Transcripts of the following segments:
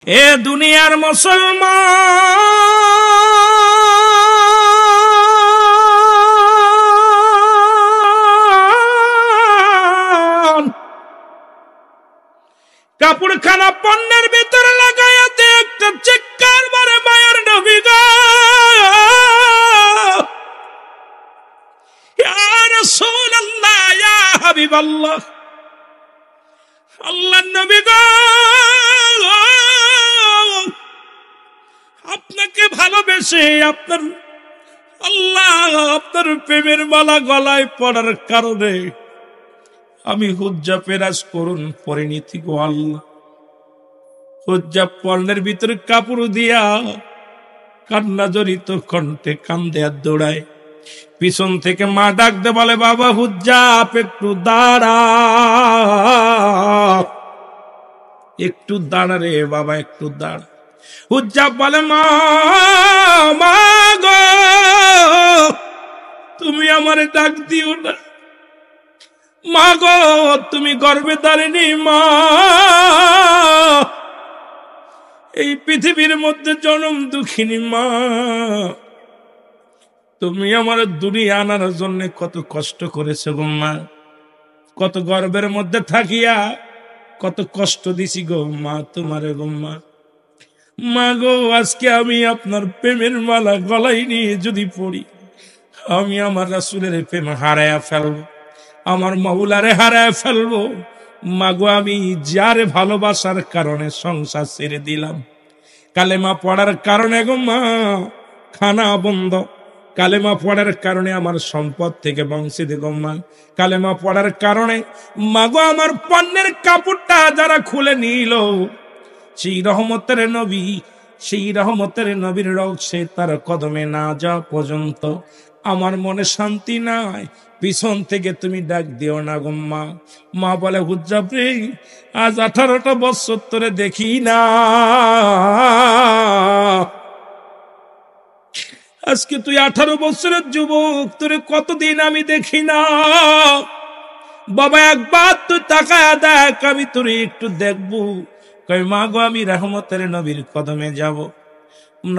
এ দুনিয়ার মুসলমান, কাপড়খানা পণ্যের ভিতরে লাগাইতে একটা চিৎকার মারে মায়ের নবী গো, ইয়া রাসূলুল্লাহ, ইয়া হাবিবাল্লাহ, আল্লাহর নবী গো, আপনাকে ভালোবেসে আপনার আল্লাহ আপনার প্রেমের মালা গলায় পড়ার কারণে আমি হুজ্জা পেরাজ করুন পরিণীতি গো আল্লাহ। হুজ্জা পর্ণের ভিতরে কাপড় দিয়া কান্না জড়িত কণ্ঠে কান্দে আর দৌড়ায়। পিছন থেকে মা ডাকতে বলে, বাবা হুজ্জা একটু দাঁড়া, একটু দাঁড়া রে বাবা, একটু দাঁড়া। হুজ্জা বলে, মা গো, তুমি আমারে ডাক দিও না, মা গো তুমি গর্ভে ধারিনি মা, এই পৃথিবীর মধ্যে জনম দুঃখিনী মা, তুমি আমার দুনিয়া আনার জন্য কত কষ্ট করেছো গো মা, কত গর্ভের মধ্যে থাকিয়া কত কষ্ট দিছি গো মা তোমারে গো মা। মা গো আজকে আমি আপনার প্রেমের মালা গলায় নিয়ে যদি পড়ি, আমি আমার রাসূলের প্রেম হারায়া ফেলবো, আমার মাওলারে হারায়া ফেলবো। মা গো আমি যারে ভালোবাসার কারণে সংসার ছেড়ে দিলাম, কালেমা পড়ার কারণে গো মা খানা বন্ধ, কালেমা পড়ার কারণে আমার সম্পদ থেকে বঞ্চিত গো মা, কালেমা পড়ার কারণে মা গো আমার পণ্যের কাপড়টা যারা খুলে নিল, সেই রহমতের নবী, সেই রহমতের নবীর রওজে তার কদমে না যাওয়া পর্যন্ত আমার মনে শান্তি নাই। পিছন থেকে তুমি ডাক দিও না গো মা। মা বলে, হুজ্জা রে আজ 18টা বছর তোরে দেখি না, আজকে তুই 18 বছরের যুবক, তোরে কতদিন আমি দেখি না, বাবা একবার তুই তাকায়া দেখ, আমি তোরে একটু দেখবো। কই মা গো আমি রহমতের নবীর কদমে যাব,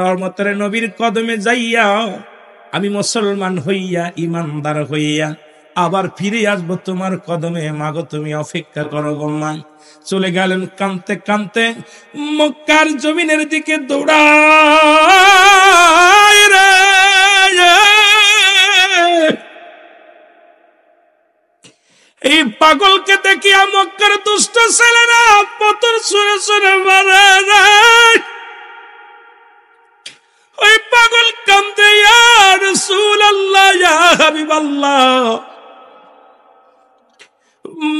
রহমতের নবীর কদমে যাইয়া আমি মুসলমান হইয়া ইমানদার হইয়া আবার ফিরে আসবো তোমার কদমে, মা গো তুমি অপেক্ষা করো গো মা। চলে গেলেন কানতে কানতে মক্কার জমিনের দিকে দৌড়ায় রে। এই পাগলকে দেখিয়া মক্কার দুষ্ট ছেলেরা পাথর ছুঁড়ে ছুঁড়ে মারে রে। ওই পাগল কান্দে, ইয়া রাসূলুল্লাহ, ইয়া হাবিবাল্লাহ,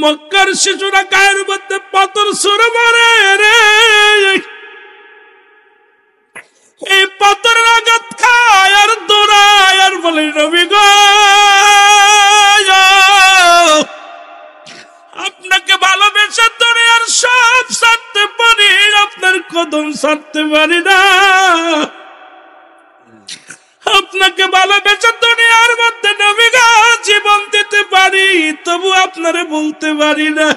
মক্কার শিশুরা গায়ের মধ্যে পাথর ছুঁড়ে মারে রে। এই পাথরের আঘাত খায় আর দৌড়ায় আর বলে, নবী গো আপনাকে ভালোবেসে দুনিয়ার সব ছাড়তে পারি, আপনার কদম ছাড়তে পারি না, আপনাকে ভালোবেসে দুনিয়ার মধ্যে নবী গো জীবন দিতে পারি, তবু আপনারে বলতে পারি না।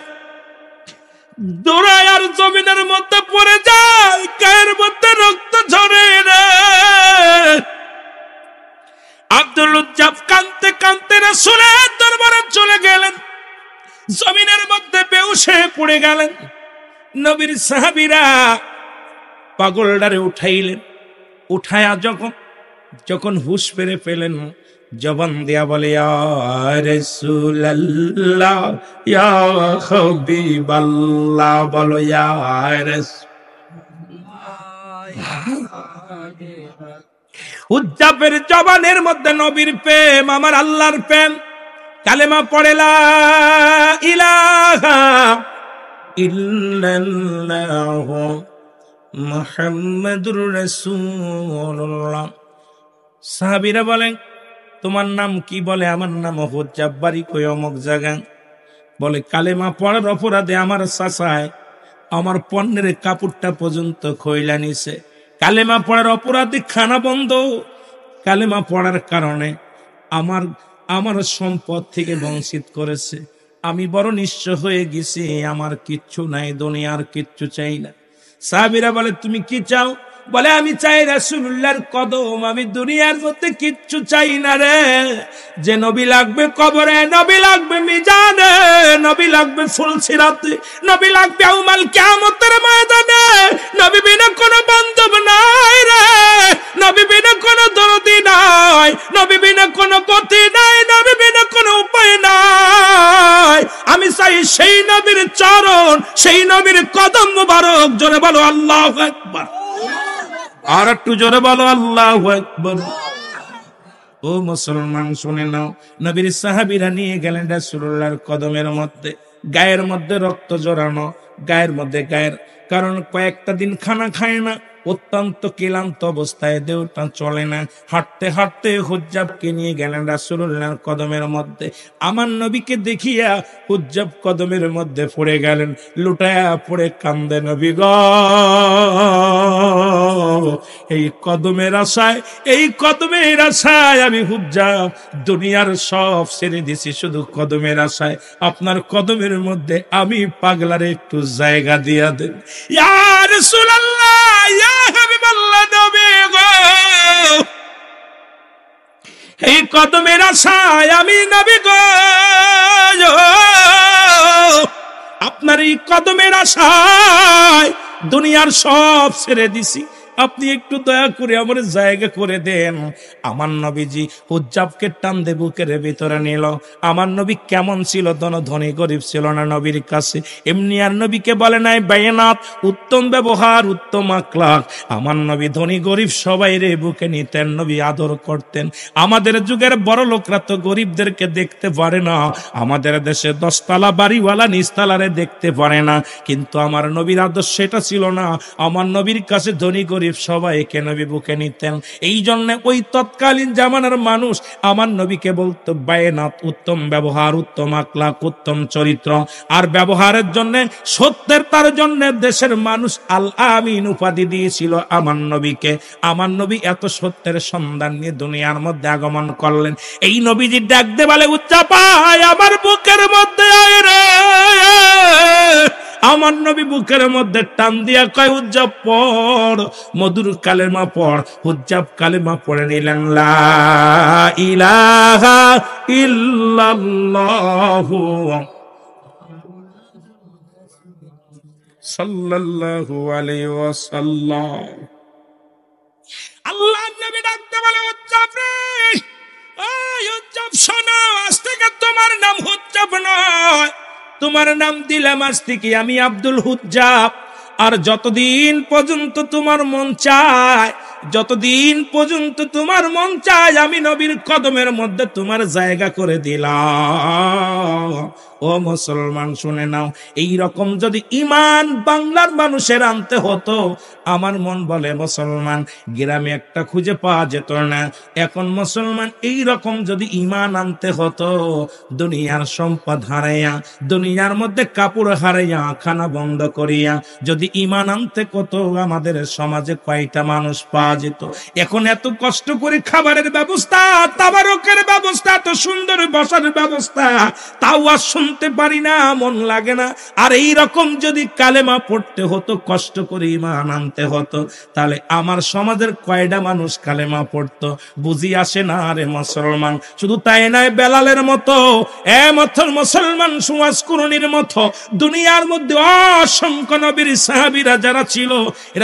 দৌড়ায় আর জমিনের মধ্যে পড়ে যায়, গায়ের মধ্যে রক্ত ঝরে রে। আব্দুল উজ্জাব কাঁদতে কাঁদতে রাসূলের দরবারে চলে গেলেন, জমিনের মধ্যে বেহুশ হয়ে পড়ে গেলেন। নবীর সাহাবীরা পাগলটারে উঠাইলেন, উঠায়া যখন হুঁশ ফিরে পেলেন, জবান দিয়া বলে, ইয়া রাসূলুল্লাহ, ইয়া হাবিবাল্লাহ, বলো ইয়া রাসূলুল্লাহ। উজ্জাবের জবানের মধ্যে নবীর প্রেম, আমার আল্লাহর প্রেম, কালেমা পড়ে লা ইলাহা ইল্লাল্লাহ মুহাম্মাদুর রাসূলুল্লাহ। সাহাবীরা বলেন, তোমার নাম কি? বলে, আমার নাম হুজ্জাব, বাড়ি কই অমুক জায়গা। বলে, কালেমা পড়ার অপরাধে আমার চাচায় আমার পণ্যের কাপড়টা পর্যন্ত খইলা নিছে, কালেমা পড়ার অপরাধে খানা বন্ধ, কালেমা পড়ার কারণে আমার সম্পদ থেকে বঞ্চিত করেছে, আমি বড় নিঃস্ব হয়ে গেছি, আমার কিচ্ছু নাই, দুনিয়ার কিচ্ছু চাই না। সাহাবীরা বলে তুমি কি চাও? বলে আমি চাই রাসূলুল্লাহর কদম, আমি দুনিয়ার মধ্যে কিচ্ছু চাই না রে। যে নবী লাগবে কবরে, নবী লাগবে মিজানে, নবী লাগবে ফুলসিরাতে, নবী লাগবে ইয়াউমাল কিয়ামতের ময়দানে। নবী বিনা কোনো বান্ধব নাই রে, নবী বিনা কোনো দরদি নাই, নবী বিনা কোনো গতি নাই, নবী বিনা কোনো উপায় নাই। আমি চাই সেই নবীর চরণ, সেই নবীর কদম মুবারক। জোরে বলো আল্লাহু আকবার। আর একটু জোরে বলো আল্লাহু আকবার। ও মুসলমান শুনে নাও, নবীর সাহাবীরা নিয়ে গেলেন রাসূলুল্লাহর কদমের মধ্যে। গায়ের মধ্যে রক্ত জড়ানো, গায়ের মধ্যে কারণ কয়েকটা দিন খানা খায় না, অত্যন্ত ক্লান্ত অবস্থায়, দেহটা চলে না। হাঁটতে হাঁটতে হুজ্জাবকে নিয়ে গেলেন রাসূলুল্লাহর কদমের মধ্যে। আমার নবীকে দেখিয়া হুজ্জাব কদমের মধ্যে পড়ে গেলেন, লুটায়া পড়ে কান্দে নবী গো, এই কদমের আশায়, এই কদমের আশায় আমি হুজ্জাব দুনিয়ার সব ছেড়ে দিছি, শুধু কদমের আশায়। আপনার কদমের মধ্যে আমি পাগলারে একটু জায়গা দিয়া দেন। ইয়া রাসূলুল্লাহ, ইয়া হাবিবাল্লাহ, নবী গো, এই কদমের আশায় আমি নবী গো, আপনার এই কদমের আশায় দুনিয়ার সব ছেড়ে দিছি, আপনি একটু দয়া করে আমার জায়গা করে দেন। আমার নবীজি হুজ্জাবকে টান দে বুকের ভিতরে নিল। আমার নবী কেমন ছিল? ধনী গরিব ছিল না নবীর কাছে। এমনি আর নবীকে বলে নাই বায়নাত, উত্তম ব্যবহার, উত্তম আখলাক। আমার নবী ধনী গরিব সবাই রে বুকে নিতেন, নবী আদর করতেন। আমাদের যুগের বড় লোকরা তো গরিবদেরকে দেখতে পারে না, আমাদের দেশে 10 তলা বাড়িওয়ালা নিচতলারে দেখতে পারে না, কিন্তু আমার নবীর আদর্শ সেটা ছিল না। আমার নবীর কাছে ধনী গরিব সবাইকে নবী বুকে নিতেন। এই জন্য ওই তৎকালীন জামানার মানুষ আমার নবীকে বলতো বায়নাত, উত্তম ব্যবহার, উত্তম আখলাক, উত্তম চরিত্র। আর ব্যবহারের জন্য, সত্যের তার জন্য দেশের মানুষ আল আমিন উপাধি দিয়েছিল আমার নবীকে। আমার নবী এত সত্যের সন্ধান নিয়ে দুনিয়ার মধ্যে আগমন করলেন। এই নবীজি ডাক দে বলে, উচ্চাপায় আমার বুকের মধ্যে আয় রে। আমার নবী বুকের মধ্যে টান দিয়া কয়, হুজ্জাব পড়, মধুর কালেমা পড়। হুজ্জাব কালেমা পড়ে নিলেন, লা ইলাহা ইল্লাল্লাহু সাল্লাল্লাহু আলাইহি ওয়াসাল্লাম। আল্লাহর নবী ডাকতে বলে, হুজ্জাব রে, ওই হুজ্জাব শোনো, আজ থেকে তোমার নাম হুজ্জাব নয়, তোমার নাম দিলাম আজ থেকে আমি আব্দুল হুজ্জাব। আর যতদিন পর্যন্ত তোমার মন চায়, যতদিন পর্যন্ত তোমার মন চায়, আমি নবীর কদমের মধ্যে তোমার জায়গা করে দিলাম। ও মুসলমান শুনে নাও, এই রকম যদি ইমান বাংলার মানুষের আনতে হতো, আমার মন বলে মুসলমান গ্রামে একটা খুঁজে পাওয়া যেত না। এখন মুসলমান এই রকম যদি ইমান আনতে হতো, দুনিয়ার সম্পদ হারাইয়া, দুনিয়ার মধ্যে কাপড় হারাইয়া, খানা বন্ধ করিয়া যদি ইমান আনতে কত, আমাদের সমাজে কয়টা মানুষ পাওয়া যেত? এখন এত কষ্ট করে খাবারের ব্যবস্থা, তাবারকের ব্যবস্থা, এত সুন্দর বসার ব্যবস্থা, তাও আর শুনতে পারি না, মন লাগে না। আর এই রকম যদি কালেমা পড়তে হতো, কষ্ট করে ইমান আনতে হতো, তাহলে আমার সমাজের কয়টা মানুষ কালেমা পড়তো? বুঝি আসে না রে মুসলমান। শুধু তাই নয়, বেলালের মতো, মুসলমান সমাজ কুরনির মতো দুনিয়ার মধ্যে অসংখ্য নবীর সাহাবীরা যারা ছিল,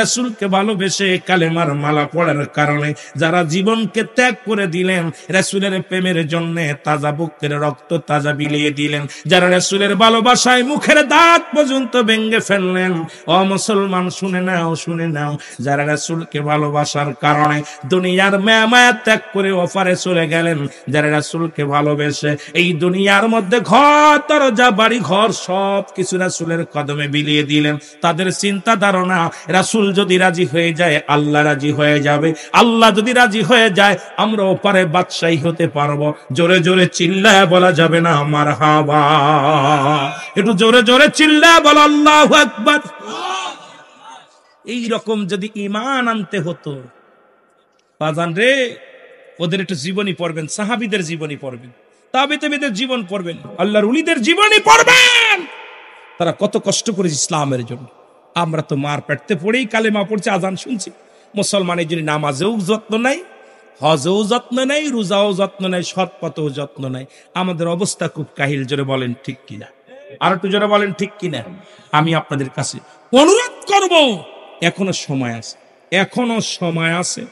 রাসূলকে ভালোবেসে কালেমার মালা পড়ার কারণে যারা জীবনকে ত্যাগ করে দিলেন, রাসূলের প্রেমের জন্য তাজা বুকের রক্ত তাজা বিলিয়ে দিলেন, যারা রাসূলের ভালোবাসায় মুখের দাঁত পর্যন্ত ভেঙে ফেললেন। ও মুসলমান শুনে নাও, শুনে নাও, যারা রাসূলকে ভালোবাসার কারণে দুনিয়ার মায়া ত্যাগ করে ওপারে চলে গেলেন, যারা রাসূলকে ভালোবেসে এই দুনিয়ার মধ্যে ঘর দরজা বাড়ি ঘর সব কিছু রাসূলের কদমে বিলিয়ে দিলেন, তাদের চিন্তা ধারণা রাসূল যদি রাজি হয়ে যায় আল্লাহ রাজি হয়ে যাবে, আল্লাহ যদি রাজি হয়ে যায় আমরা ওপারে বাদশাহী হতে পারবো। জোরে জোরে চিল্লায় বলা যাবে না মারহাবা? একটু জোরে জোরে চিল্লায় বল আল্লাহু আকবার। এই রকম যদি ঈমান আনতে হতো, বাজান রে, ওদের একটু জীবনী পড়বেন, সাহাবীদের জীবনী পড়বেন, তাবেঈদের জীবন পড়বেন, আল্লাহর ওলিদের জীবনী পড়বেন। তারা কত কষ্ট করেছে ইসলামের জন্য, আমরা তো মার পেটতে পড়েই কালেমা পড়ছি, আজান শুনছি। মুসলমানের যদি নামাজেও যত্ন নাই, হজেও যত্ন নাই, রোজাও যত্ন নাই, সৎ পথেও যত্ন নাই, আমাদের অবস্থা খুব কাহিল। জোরে বলেন ঠিক কিনা? আর একটু জোরে বলেন ঠিক কিনা? আমি আপনাদের কাছে অনুরোধ করব, এখনো সময় আছে, এখনো সময় আছে,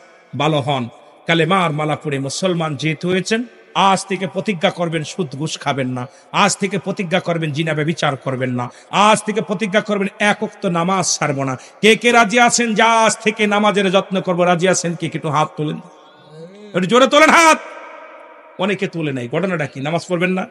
ভালো হন। কালেমার মালা পড়ে মুসলমান যেহেতু হয়েছেন, আজ থেকে প্রতিজ্ঞা করবেন সুদ ঘুষ খাবেন না, আজ থেকে প্রতিজ্ঞা করবেন জিনা ব্যভিচার করবেন না, আজ থেকে প্রতিজ্ঞা করবেন এক ওয়াক্ত নামাজ ছাড়বো না। কে কে রাজি আছেন যে আজ থেকে নামাজের যত্ন করবো? রাজি আছেন কে? একটু হাত তোলেন, একটু জোরে তোলেন হাত। অনেকে তুলে নাই। ঘটনাটা কি? নামাজ পড়বেন না?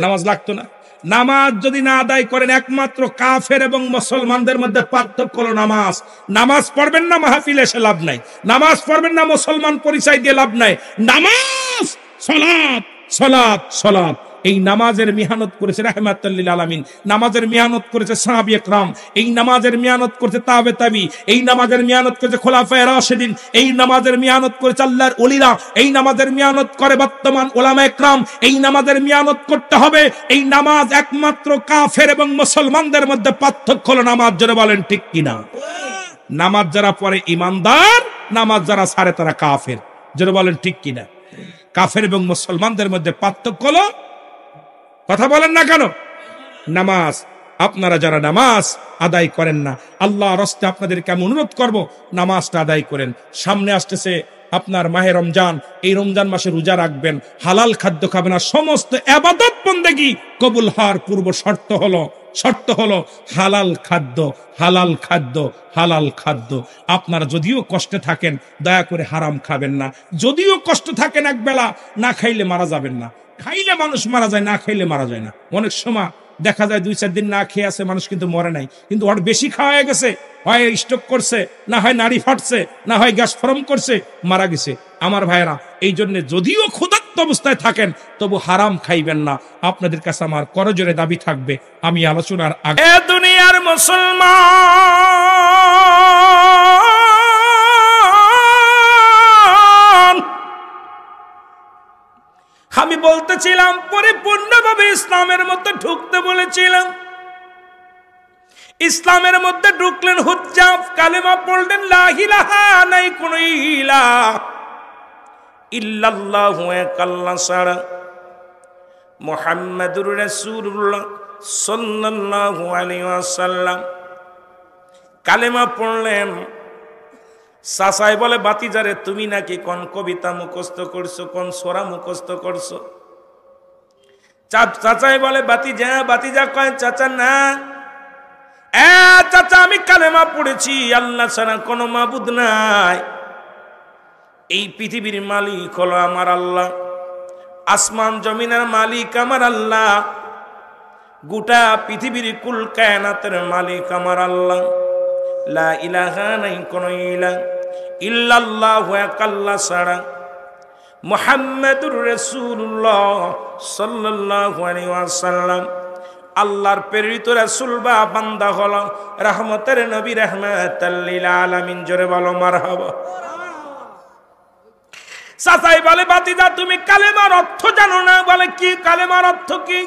নামাজ লাগতো না? নামাজ যদি না আদায় করেন, একমাত্র কাফের এবং মুসলমানদের মধ্যে পার্থক্য হলো নামাজ। নামাজ পড়বেন না, মাহফিলে এসে লাভ নাই। নামাজ পড়বেন না, মুসলমান পরিচয় দিয়ে লাভ নাই। নামাজ, সালাত, সালাত, সালাত। এই নামাজের মেহনত করেছে রাহমাতুল লিল আলামিন, নামাজের মেহনত করেছে সাহাবায়ে কেরাম, এই নামাজের মেহনত করেছে তাবে তাবি, এই নামাজের মেহনত করেছে খোলাফায়ে রাশিদিন, এই নামাজের মেহনত করেছে আল্লাহর ওলিরা, এই নামাজের মেহনত করে বর্তমান উলামায়ে কেরাম। এই নামাজের মেহনত করতে হবে। এই নামাজ একমাত্র কাফের এবং মুসলমানদের মধ্যে পার্থক্য হলো নামাজ। জোরে বলেন ঠিক কিনা? নামাজ যারা পড়ে ইমানদার, নামাজ যারা ছাড়ে তারা কাফের। জোরে বলেন ঠিক কিনা? কাফের এবং মুসলমানদের মধ্যে পার্থক্য হলো, কথা বলেন না কেন? নামাজ। আপনারা যারা নামাজ আদায় করেন না, আল্লাহর রাস্তায় আপনাদেরকে আমি অনুরোধ করব, নামাজটা আদায় করেন। সামনে আসতেছে আপনার মাহে রমজান, এই রমজান মাসে রোজা রাখবেন, হালাল খাদ্য খাবেন। আর সমস্ত ইবাদত বন্দেগী কবুল হওয়ার পূর্ব শর্ত হলো হালাল খাদ্য, হালাল খাদ্য, হালাল খাদ্য। আপনারা যদিও কষ্টে থাকেন, দয়া করে হারাম খাবেন না। যদিও কষ্ট থাকেন, এক বেলা না খাইলে মারা যাবেন না। খাইলে মানুষ মারা যায়, না খাইলে মারা যায় না। অনেক সময় দেখা যায় 2-4 দিন না খেয়ে আছে মানুষ, কিন্তু মরে নাই, কিন্তু ওর বেশি খাওয়া হয়ে গেছে, হয় স্ট্রোক করছে, না হয় নাড়ি ফাটছে, না হয় গ্যাস ফর্ম করছে, মারা গেছে। আমার ভাইয়েরা, এই জন্য যদিও ক্ষুধার্ত অবস্থায় থাকেন, তবু হারাম খাইবেন না। আপনাদের কাছে আমার করজোরে দাবি থাকবে, আমি আলোচনার আগে দুনিয়ার মুসলমান, আমি বলতেছিলাম পরিপূর্ণভাবে ইসলামের মধ্যে ঢুকতে বলেছিলাম। ইসলামের মধ্যে ঢুকলেন হুজ্জাব, কালেমা পড়লেন, লা ইলাহা, নাই কোনো ইলাহ ইল্লাল্লাহু, এক আল্লাহ ছাড়া, মুহাম্মাদুর রাসূলুল্লাহ সাল্লাল্লাহু আলাইহি ওয়াসাল্লাম। কালেমা পড়লেন। চাচাই বলে, বাতিজারে তুমি নাকি কোন কবিতা মুখস্থ করছো, কোন সূরা মুখস্থ করছো? চাচাই বলে, বাতিজা কয়, চাচা না, চাচা আমি কালেমা পড়েছি, আল্লাহ ছাড়া কোনো মাবুদ নাই, এই পৃথিবীর মালিক হলো আমার আল্লাহ, আসমান জমিনের মালিক আমার আল্লাহ, গোটা পৃথিবীর কুল কায়নাতের মালিক আমার আল্লাহ, লা ইলাহা, নাই কোনো ইলাহ ইল্লাল্লাহু, এক আল্লাহ ছাড়া, মুহাম্মাদুর রাসূলুল্লাহ সাল্লাল্লাহু আলাইহি ওয়াসাল্লাম আল্লাহর প্রেরিত রাসূল বা বান্দা হলো, রহমতের নবী, রাহমাতাল লিল আলামিন। জোরে বলো মারহাবা। চাচাই বলে, বাতিজা তুমি কালেমার অর্থ জানো না? বলে, কি কালেমার অর্থ কি?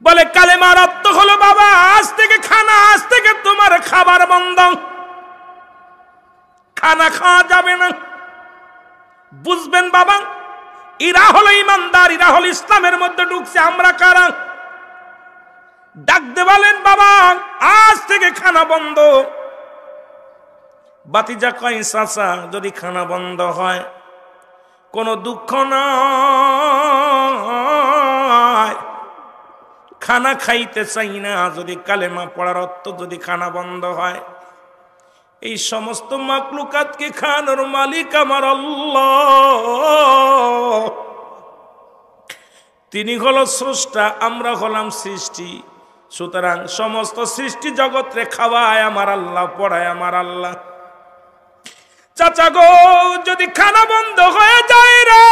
বলে, কালেমার অর্থ হলো বাবা, আজ থেকে তোমার খাবার বন্ধ, খানা খাওয়া যাবে না। বুঝবেন বাবা, এরা হলো ইমানদার, এরা হলো ইসলামের মধ্যে ঢুকছে। আমরা কারা? ডাকতে বলেন, বাবা আজ থেকে খানা বন্ধ। বাতিজা কয়, চাচা যদি খানা বন্ধ হয় কোনো দুঃখ নয়, খানা খাইতে চাই না। যদি কালেমা পড়ার অর্থ যদি খানা বন্ধ হয়, এই সমস্ত মাকলুকাতকে খানোর মালিক আমার আল্লাহ, তিনি হলো স্রষ্টা, আমরা হলাম সৃষ্টি। সুতরাং সমস্ত সৃষ্টি জগৎরে খাওয়ায় আমার আল্লাহ, পড়ায় আমার আল্লাহ। চাচা গো, যদি খানা বন্ধ হয়ে যায় রে,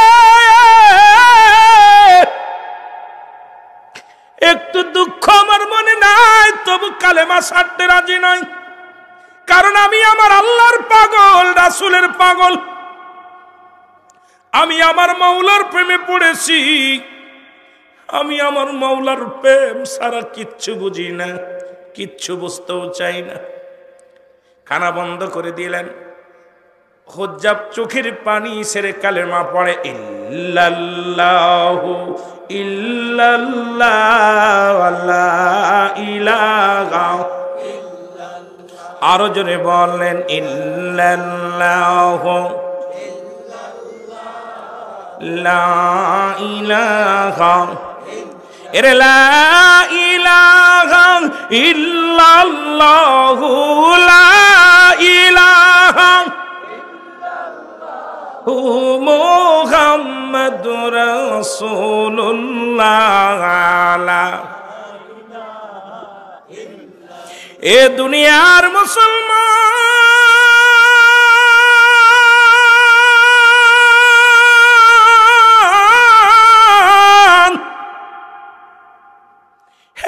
একটু দুঃখ আমার মনে নাই, তবু কালেমা ছাড়তে রাজি নয়। কারণ আমি আমার আল্লাহর পাগল, রাসূলের পাগল, আমি আমার মাওলার প্রেমে পড়েছি। আমি আমার মাওলার প্রেম সারা কিচ্ছু বুঝি না, কিচ্ছু বুঝতেও চাই না। খানা বন্ধ করে দিলেন। হুজ্জাব চোখের পানি ছেড়ে কালেমা পড়ে, ইল্লাল্লাহু ইল্লাল্লাহ লা ইলাহা, আরো জোরে বললেন ইল্লাল্লাহু লা ইলাহা, এরে লা ইলাহা ইল্লাল্লাহু লা ইলাহা মুহাম্মাদুর রাসূলুল্লাহ। এ দুনিয়ার মুসলমান,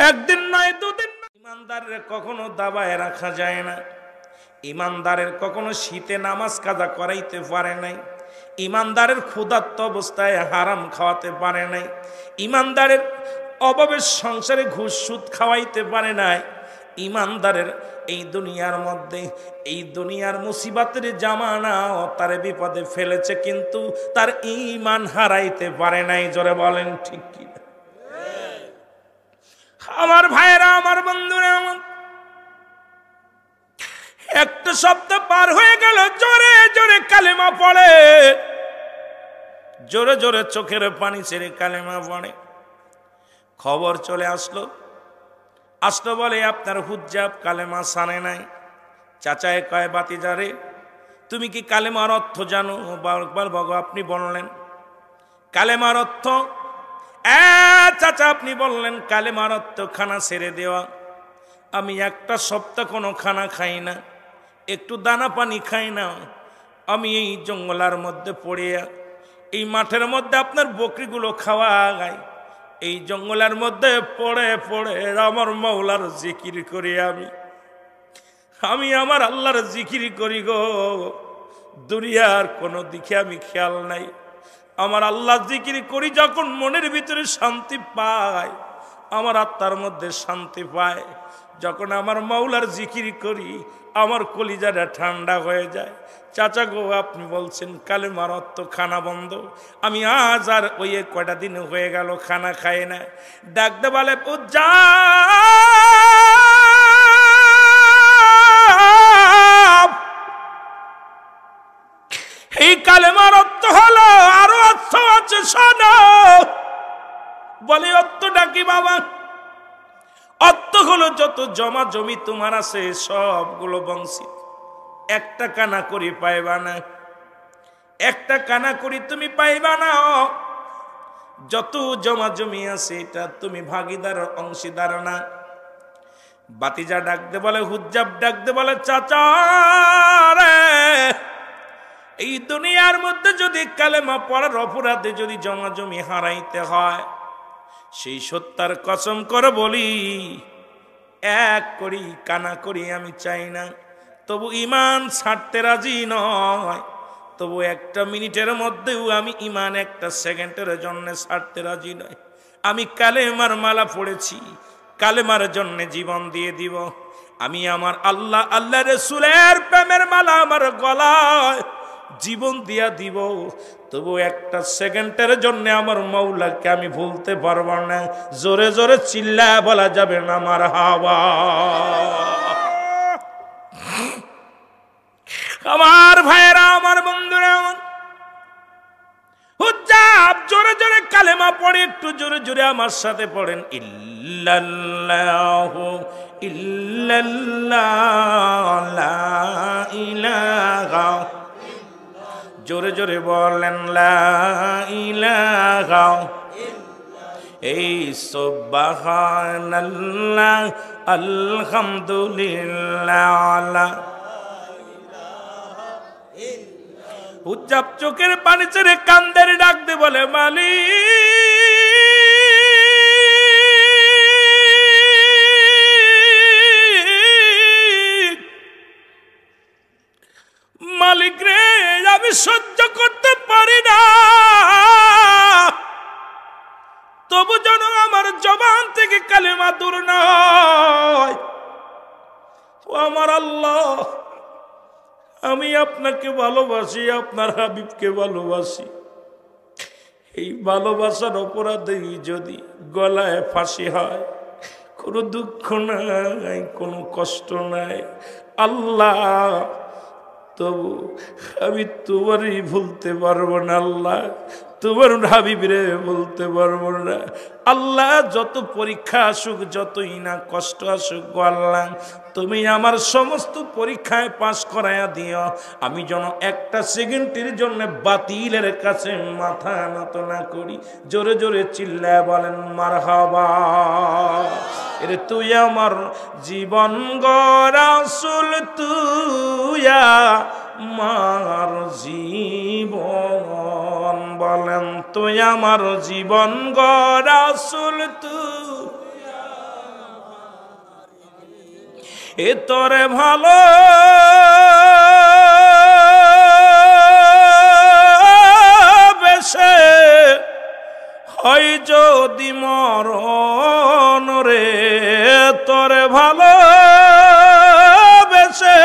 একদিন নয় দুদিন নয়, ইমানদারের কখনো দাবায় রাখা যায় না। ইমানদারের কখনো শীতে নামাজ কাজা করাইতে পারে নাই। ইমানদারের ক্ষুধার্ত অবস্থায় হারাম খাওয়াতে পারে নাই। ইমানদারের অভাবের সংসারে ঘুষ সুদ খাওয়াইতে পারে নাই। ইমানদারের এই দুনিয়ার মধ্যে, এই দুনিয়ার মুসিবতের জামানা তার বিপদে ফেলেছে, কিন্তু তার ঈমান হারাইতে পারে নাই। জোরে বলেন ঠিক কি? আমার ভাইরা, আমার বন্ধুরা, আমার একটা সপ্তাহ পার হয়ে গেল, জোরে জোরে কালেমা পড়ে, জোরে জোরে চোখের পানি ছেড়ে কালেমা পড়ে। খবর চলে আসলো বলে আপনার হুজ্জাব কালেমা সানে নাই। চাচায় কয়, বাতিজারে তুমি কি কালেমার অর্থ জানো? বাবা আপনি বললেন কালেমার অর্থ। চাচা আপনি বললেন কালেমার অর্থ খানা ছেড়ে দেওয়া। আমি একটা সপ্তাহ কোনো খানা খাই না, একটু দানা পানি খাই না। আমি এই জঙ্গলার মধ্যে পড়ে, এই মাঠের মধ্যে আপনার বকরিগুলো খাওয়া গাই, এই জঙ্গলের মধ্যে পড়ে পড়ে আমার মাওলার জিকির করি। আমি আমার আল্লাহর জিকির করি গো। দুনিয়ার কোনো দিকে আমি খেয়াল নাই। আমার আল্লাহ জিকির করি যখন মনের ভিতরে শান্তি পায়, আমার আত্মার মধ্যে শান্তি পায়। যখন আমার মাওলার জিকির করি, আমার কলিজাটা ঠান্ডা হয়ে যায়। চাচা গো, আপনি বলছেন কালেমার অর্থ খানা বন্ধ। আমি আজ আর ওই কয়টা দিন হয়ে গেল খানা খাই না। ডাকতে বলে, এই কালেমার অর্থ হলো, আরো অর্থ আছে, শোনো। বলে অর্থটা কি বাবা? অর্থ হলো যত জমা জমি তোমার আছে সবগুলো বংশিত, একটা কানা করি পাইবা না। একটা কানা করি তুমি পাইবা না। যত জমা জমি আছে এটা তুমি ভাগিদার, অংশীদার না। বাতিজা ডাকতে বলে, হুজ্জাব ডাকতে বলে, চাচা রে, এই দুনিয়ার মধ্যে যদি কালেমা পড়ার অপরাধে যদি জমা জমি হারাইতে হয়, সেই সত্যার কসম করে বলি, এক করি কানা করি আমি চাই না। তবু ইমান ছাড়তে রাজি নয়। তবু একটা মিনিটের মধ্যেও আমি ইমান একটা সেকেন্ডের জন্য ছাড়তে রাজি নয়। আমি কালেমার মালা পড়েছি, কালেমার জন্য জীবন দিয়ে দিব। আমি আমার আল্লাহ, আল্লাহ রাসূলের প্রেমের মালা আমার গলায় জীবন দিয়া দিব। তবু একটা সেকেন্ডের জন্য আমার মাওলাকে আমি ভুলতে পারবো না। জোরে জোরে চিল্লা বলা যাবে না মারহাবা। আমার ভাইয়েরা, আমার বন্ধুরা, হুজ্জাব জোরে জোরে কালেমা পড়ে, একটু জোরে জোরে আমার সাথে পড়েন, ইল্লাল্লাহু ইল্লাল্লাহ লা ইলাহা, জোরে জোরে বলেন লা ইলাহা, এই সুবহানাল্লাহ আলহামদুলিল্লাহ। হুজ্জাব চোখের পানি ছেড়ে কান্দের ডাকতে বলে, মালিক রে, আমি সহ্য করতে পারি না। তবু যেন আমার জবান থেকে কালেমা দূর না হয়। ও আমার আল্লাহ, আমি আপনাকে ভালোবাসি, আপনার হাবিবকে ভালোবাসি। এই ভালোবাসার অপরাধে যদি গলায় ফাঁসি হয়, কোনো দুঃখ নাই, কোনো কষ্ট নাই আল্লাহ, তবু আমি তোমারই ভুলতে পারবো না আল্লাহ, তোমার হাবিবরে বলতে পারবো না আল্লাহ। যত পরীক্ষা আসুক, যতই না কষ্ট আসুক গো আল্লাহ, তুমি আমার সমস্ত পরীক্ষায় পাশ করাইয়া দিও। আমি যেন একটা সেকেন্ডের জন্য বাতিলের কাছে মাথা নত না করি। জোরে জোরে চিল্লায় বলেন মারহাবা। এরে তুই আমার জীবন গো রাসূল, তুই আমার জীবন, বলেন তুই আমার জীবন গো রাসূল, তুই এ তোরে ভালো বেশে হয় যদি মরণ রে, তোরে ভালো বেশে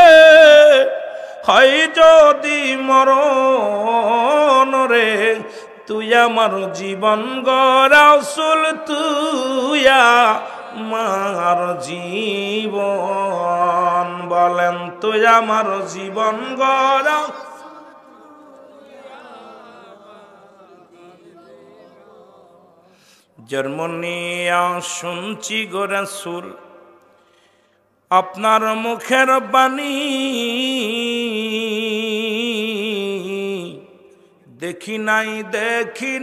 হয় যদি মরণ রে, তুই আমার জীবন গো রাসূল, তুই আমার জীবন, বলেন তুই আমার জীবন গো রাসূল। জন্ম নিয়া শুনছি গো রাসূল আপনার মুখের বাণী, দেখি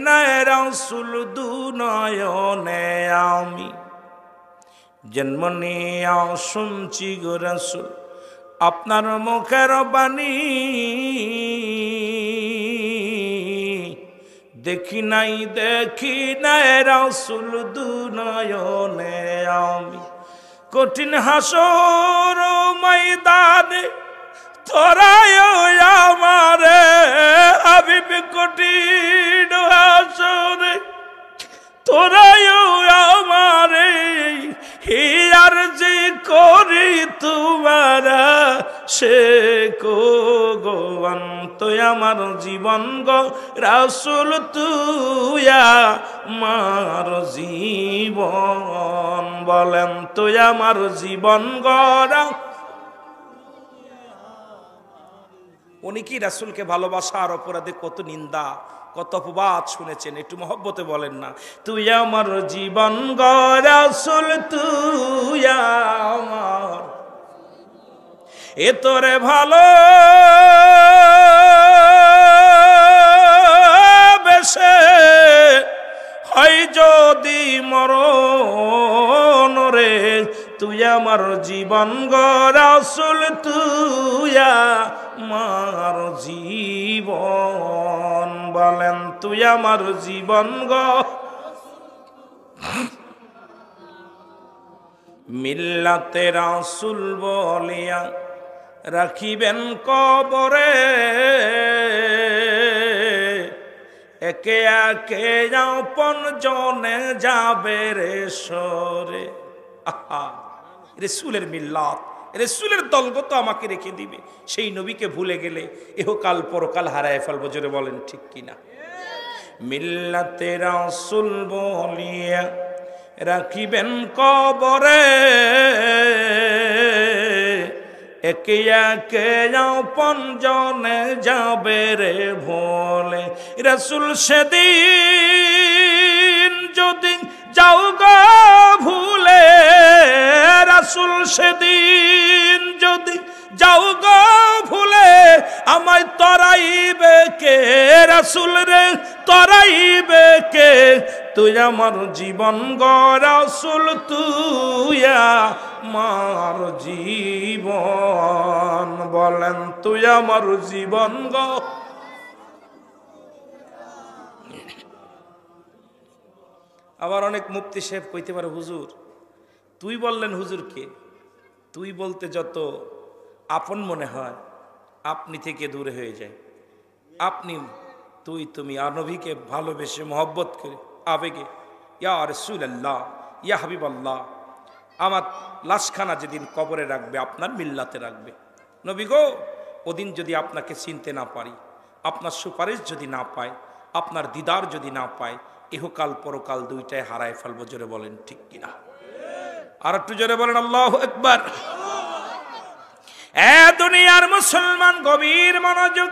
নাই রাসূল দুনয়নে আমি। জন্ম নিয়া শুনছি গো রাসূল আপনার মুখের বাণী, দেখি নাই রাসূল দুনয়নে আমি। কঠিন হাসর ময়দানে তোরায় আমারে হাবিব, কঠিন হাসরে তোরায় আমারে, হিয়ার যে করি তোমারা সে গোগন, তুই আমার জীবন গো রাসূল, তুই আমার জীবন, বলেন তুই আমার জীবন গো। উনি কি রাসূলকে ভালোবাসার অপরাধে কত নিন্দা, কত অপবাদ শুনেছেন, একটু মহব্বতে বলেন না, তুই আমার জীবন গো রাসূল, তুই আমার এ তোরে ভালো বেশে হয় যদি মরণ রে, তুই আমার জীবন গো রাসূল, তুই আমার জীবন, বলেন তুই আমার জীবন গো। মিল্লাতে রাসূল বলিয়া রাখিবেন কবরে, একে একে আপন জনে যাবে রে সরে। আহা, রাসূলের মিল্লাত, রাসূলের দলগত আমাকে রেখে দিবে, সেই নবীকে ভুলে গেলে ইহকাল পরকাল হারায় ফেলবো। জোরে বলেন ঠিক কিনা। মিল্লাতে রাসূল বলিয়া রাখিবেন কবরে, একে একে আপন জনে যাবে রে ভোলে। রাসূল সেদিন যদি যাও গো ভুলে, রাসূল সেদিন যদি যাও গো ভুলে, আমায় তরাইবে কে রাসূল রে, তরাইবে কে, তুই আমার জীবন গো রাসূল, তুই আমার জীবন, বলেন তুই আমার জীবন গো। আবার অনেক মুফতি সাহেব কইতে পারে, হুজুর তুই বললেন, হুজুরকে তুই বলতে যত আপন মনে হয়, আপনি থেকে দূরে হয়ে যায়। আপনি তুই তুমি আর নবীকে ভালোবেসে মহব্বত করে আবেগে ইয়া রাসূলুল্লাহ, ইয়া হাবিবাল্লাহ, আমার লাশখানা যেদিন কবরে রাখবে আপনার মিল্লাতে রাখবে। নবী গো, ওদিন যদি আপনাকে চিনতে না পারি, আপনার সুপারিশ যদি না পায়, আপনার দিদার যদি না পায়, ইহকাল পরকাল দুইটাই হারায় ফেলবো। জোরে বলেন ঠিক কিনা? আর একটু জোরে বলেন আল্লাহু আকবার। এ দুনিয়ার মুসলমান, গভীর মনোযোগ।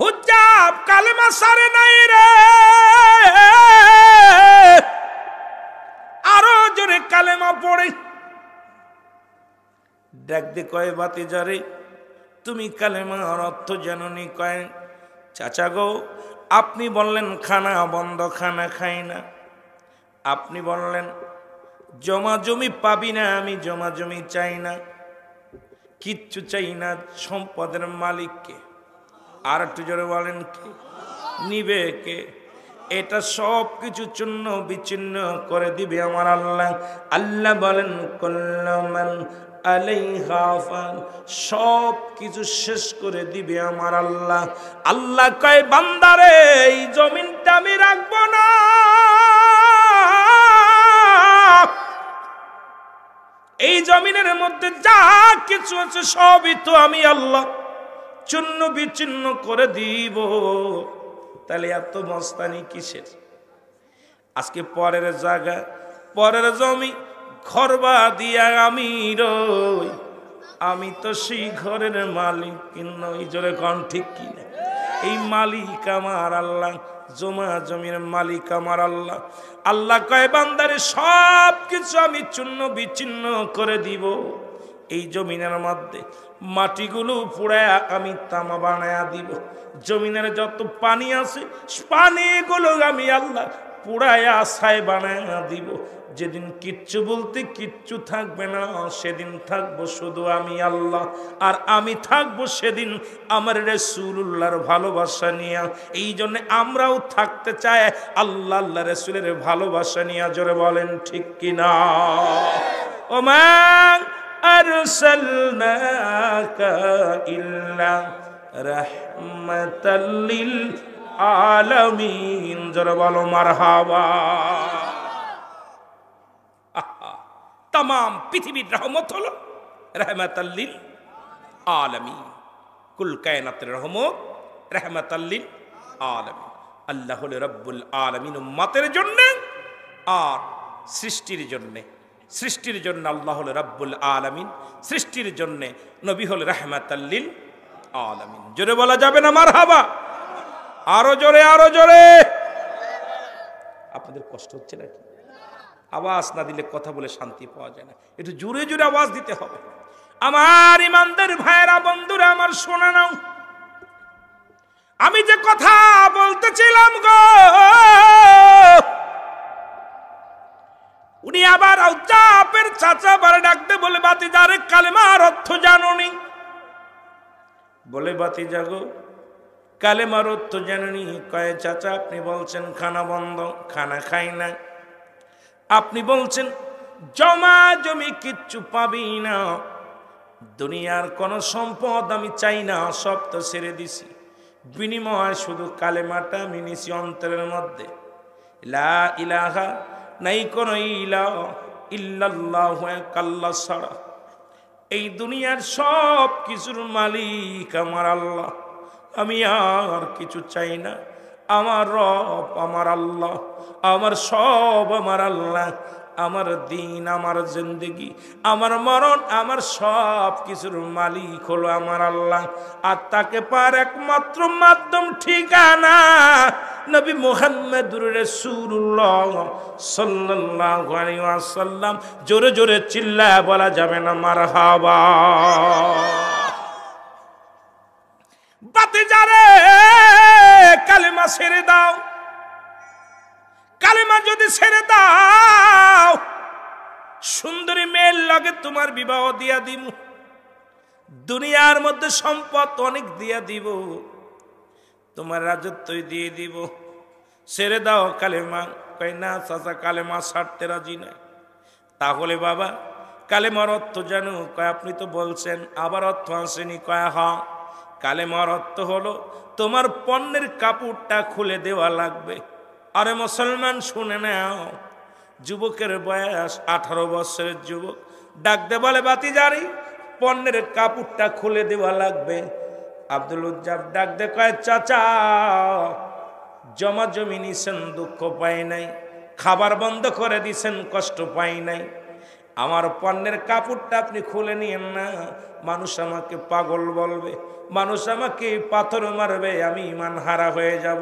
হুজ্জাব কালেমা সারে নাই রে, আরো জোরে কালেমা পড়ে ডাক দে কয় ভাতিজারে, তুমি কালেমার অর্থ জানোনি? কয় চাচা গো, আপনি বললেন খানা বন্ধ, খানা খাই না। আপনি বললেন জমা জমি পাবি না, আমি জমা জমি চাই না, কিচ্ছু চাই না। সম্পদের মালিককে। আর একটু জোরে বলেন কে? নিবে কে? এটা সব কিছু চূর্ণ বিচ্ছিন্ন করে দিবে আমার আল্লাহ। আল্লাহ বলেন কুল্লুমান আলাইহা ফান, সব কিছু শেষ করে দিবে আমার আল্লাহ। আল্লাহ কয় বান্দারে, এই জমিনটা আমি রাখবো না, এই জমিনের মধ্যে যা কিছু আছে সবই তো আমি আল্লাহ চূর্ণ বিচ্ছিন্ন করে দিব। তাহলে এত মস্তানি কিসের? আজকে পরের জায়গা, পরের জমি ঘরবা দিয়া আমি রই, আমি তো সেই ঘরের মালিক নই। জোরে কোন ঠিক কিনা? এই মালিক আমার আল্লাহ, জমা জমির মালিক আমার আল্লাহ। আল্লাহ কয় বান্দারে, সব কিছু আমি চূর্ণ বিচ্ছিন্ন করে দিব। এই জমিনের মধ্যে মাটিগুলো পুড়ায়া আমি তামা বানায়া দিব। জমিনের যত পানি আছে পানিগুলো আমি আল্লাহ পুড়ায়া ছাই বানায়া দিব। যেদিন কিচ্ছু বলতে কিচ্ছু থাকবে না, সেদিন থাকবো শুধু আমি আল্লাহ। আর আমি থাকবো সেদিন আমার রাসূলুল্লাহর ভালোবাসা নিয়ে। এই জন্য আমরাও থাকতে চাই আল্লাহ আল্লাহ রাসূলের ভালোবাসা নিয়ে। জোরে বলেন ঠিক কিনা? ওমা আরসালনাকা ইল্লা রাহমাতাল লিল আলামিন। জোরে বলো মারহাবা। তাম পৃথিবীর রহমত হলো রাহমাতাল লিল আলামিন। কুল কায়নাতের রহমত রাহমাতাল লিল আলামিন। আল্লাহ হলো রব্বুল আলামিন উম্মতের জন্য আর সৃষ্টির জন্য। সৃষ্টির জন্য আল্লাহ হলো রব্বুল আলামিন, সৃষ্টির জন্য নবী হলো রাহমাতাল লিল আলামিন। জোরে বলা যাবে না মারহাবা? আরো জোরে, আরো জোরে। আপনাদের কষ্ট হচ্ছে নাকি? আওয়াজ না দিলে কথা বলে শান্তি পাওয়া যায় না, একটু জোরে জোরে আওয়াজ দিতে হবে। আমার ইমানদার ভাইয়েরা, বন্ধুরা আমার, শোনা নাও। আমি যে কথা বলতেছিলাম গো, উনি আবার আউচাপের চাচা বারে ডাকতে বলে, বাতিজারে কালেমার অর্থ জানোনি? বলে বাতিজা গো, কালেমার অর্থ জানোনি? কয় চাচা, আপনি বলছেন খানা বন্ধ, খানা খাই না। আপনি বলছেন জমা জমি কিচ্ছু পাবি না, দুনিয়ার কোন সম্পদ আমি চাই না, সব তো ছেড়ে দিছি। বিনিময় শুধু কালেমাটা আমি নিছি অন্তরের মধ্যে, লা ইলাহা, নাই কোন ইলাহ ইল্লাল্লাহু আল্লাহ ছাড়া। এই দুনিয়ার সব কিছুর মালিক আমার আল্লাহ, আমি আর কিছু চাই না। আমার রব আমার আল্লাহ, আমার সব আমার আল্লাহ। আমার দিন, আমার জিন্দেগি, আমার মরণ, আমার সব কিছুর মালিক হলো আমার আল্লাহ। আর তাকে পার একমাত্র মাধ্যম ঠিকানা নবী মুহাম্মদুর রাসূলুল্লাহ সাল্লাল্লাহু আলাইহি ওয়াসাল্লাম। জোরে জোরে চিল্লায় বলা যাবে না মারহাবা? বাতিজারে কালেমা ছেড়ে দাও। কালেমা যদি ছেড়ে দাও, সুন্দরী মেয়ের লাগে তোমার বিবাহ দিয়া দিব, দুনিয়ার মধ্যে সম্পদ অনেক দিয়া দিব, তোমার রাজত্বই দিয়ে দিব। ছেড়ে দাও কালেমা। কই না চাচা, কালেমা ছাড়তে রাজি নাই। তাহলে বাবা কালেমার অর্থ জানো? কয় আপনি তো বলছেন। আবার অর্থ আসেনি? কয় হ্যাঁ। কালেমার অর্থ হলো তোমার পণ্যের কাপড়টা খুলে দেওয়া লাগবে। আরে মুসলমান শুনে নাও, যুবকের বয়স 18 বছরের যুবক। ডাক দে বলে, বাতিজারি পণ্যের কাপড়টা খুলে দেওয়া লাগবে। আব্দুল উজ্জাব ডাক দে কয়, চাচা জমা জমি নিছেন, দুঃখ পাই নাই, খাবার বন্ধ করে দিছেন, কষ্ট পাই নাই, আমার পণ্যের কাপড়টা আপনি খুলে নিয়েন না, মানুষ আমাকে পাগল বলবে, মানুষ আমাকে পাথর মারবে, আমি ইমান হারা হয়ে যাব,